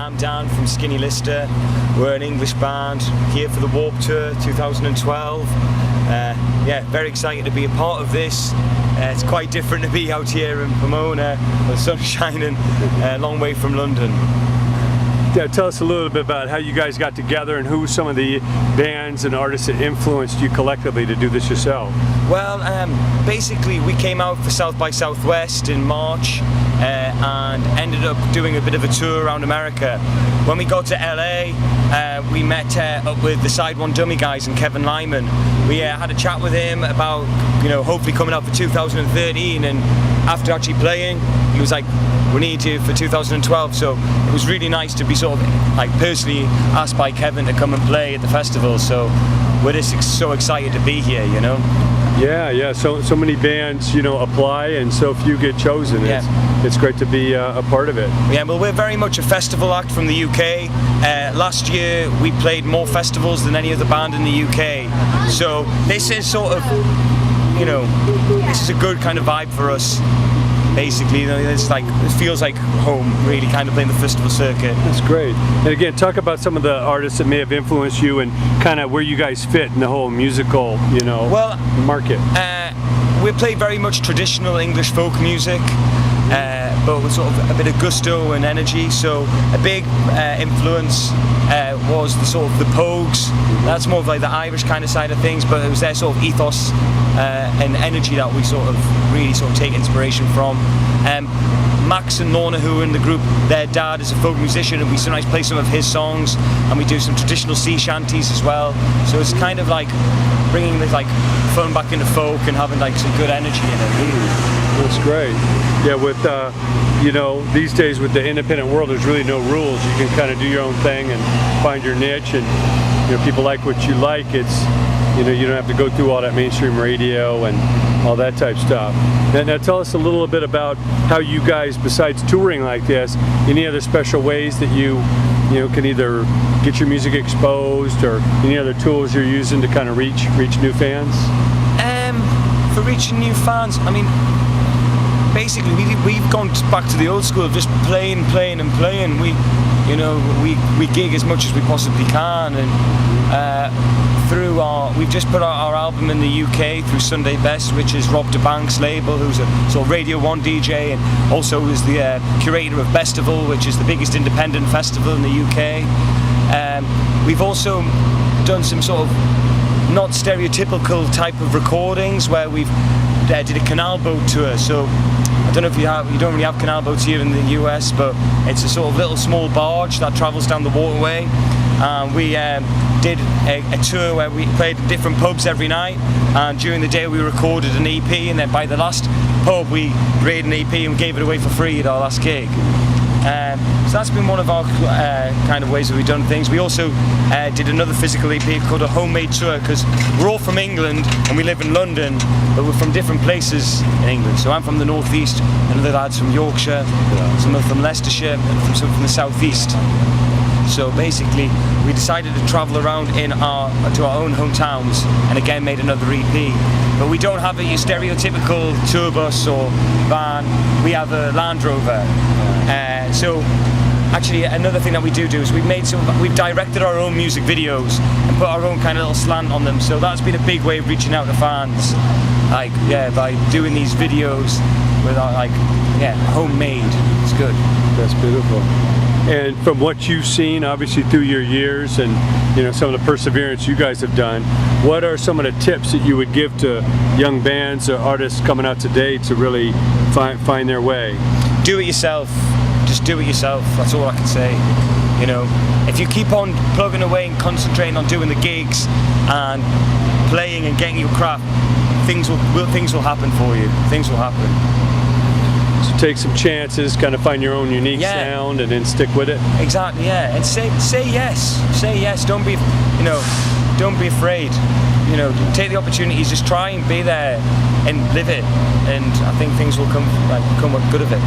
I'm Dan from Skinny Lister. We're an English band here for the Warped Tour 2012. Yeah, very excited to be a part of this. It's quite different to be out here in Pomona, where the sun's shining, a long way from London. Yeah, tell us a little bit about how you guys got together and who were some of the bands and artists that influenced you collectively to do this yourself. Well, basically we came out for South by Southwest in March and ended up doing a bit of a tour around America. When we got to LA, we met up with the Side One Dummy guys and Kevin Lyman. We had a chat with him about, hopefully coming out for 2013, and after actually playing, he was like, we need you for 2012, so it was really nice to be sort of like personally asked by Kevin to come and play at the festival, so we're just so excited to be here, Yeah, so many bands, apply and so few get chosen. Yeah. It's great to be a part of it. Yeah, well, we're very much a festival act from the UK. Last year we played more festivals than any other band in the UK, so this is sort of, this is a good kind of vibe for us. Basically, it's like, it feels like home, really, kind of playing the festival circuit. That's great. And again, talk about some of the artists that may have influenced you and kind of where you guys fit in the whole musical, market. We play very much traditional English folk music, but with sort of a bit of gusto and energy. So a big influence was the sort of the Pogues. That's more of like the Irish kind of side of things, but it was their sort of ethos and energy that we really take inspiration from. Max and Lorna, who are in the group, their dad is a folk musician, and we sometimes play some of his songs, and we do some traditional sea shanties as well. So it's kind of like bringing this like fun back into folk and having like some good energy in it. That's great. Yeah, with these days with the independent world, there's really no rules. You can kind of do your own thing and find your niche, and people like what you like. It's you don't have to go through all that mainstream radio and all that type stuff. Now tell us a little bit about how you guys, besides touring like this, any other special ways that you can either get your music exposed, or any other tools you're using to kind of reach new fans? For reaching new fans, I mean, basically we've gone back to the old school of just playing and playing. We gig as much as we possibly can, and we've just put out our album in the UK through Sunday Best, which is Rob DeBank's label, who's a sort of Radio 1 DJ and also is the curator of Bestival, which is the biggest independent festival in the UK. We've also done some sort of not stereotypical type of recordings where we've did a canal boat tour. So I don't know if you don't really have canal boats here in the US, but it's a sort of little small barge that travels down the waterway. We did a tour where we played different pubs every night, and during the day we recorded an EP, and then by the last pub we rated an EP and gave it away for free at our last gig. So that's been one of our kind of ways that we've done things. We also did another physical EP called a homemade tour, because we're all from England and we live in London, but we're from different places in England. So I'm from the northeast, and other lads from Yorkshire, some from Leicestershire, and some from the southeast. So basically we decided to travel around to our own hometowns, and again made another EP. But we don't have a stereotypical tour bus or van, we have a Land Rover. So actually another thing that we do is we've directed our own music videos and put our own kind of little slant on them, so that's been a big way of reaching out to fans, by doing these videos with our homemade. It's good. That's beautiful. And from what you've seen, obviously through your years and some of the perseverance you guys have done, what are some of the tips that you would give to young bands or artists coming out today to really find their way? Do it yourself. Just do it yourself. That's all I can say. If you keep on plugging away and concentrating on doing the gigs and playing and getting your craft, things will happen for you. Things will happen. So take some chances, kind of find your own unique sound, and then stick with it. Exactly, yeah. And say yes. Say yes. Don't be afraid. Take the opportunities. Just try and be there and live it. And I think things will come good of it.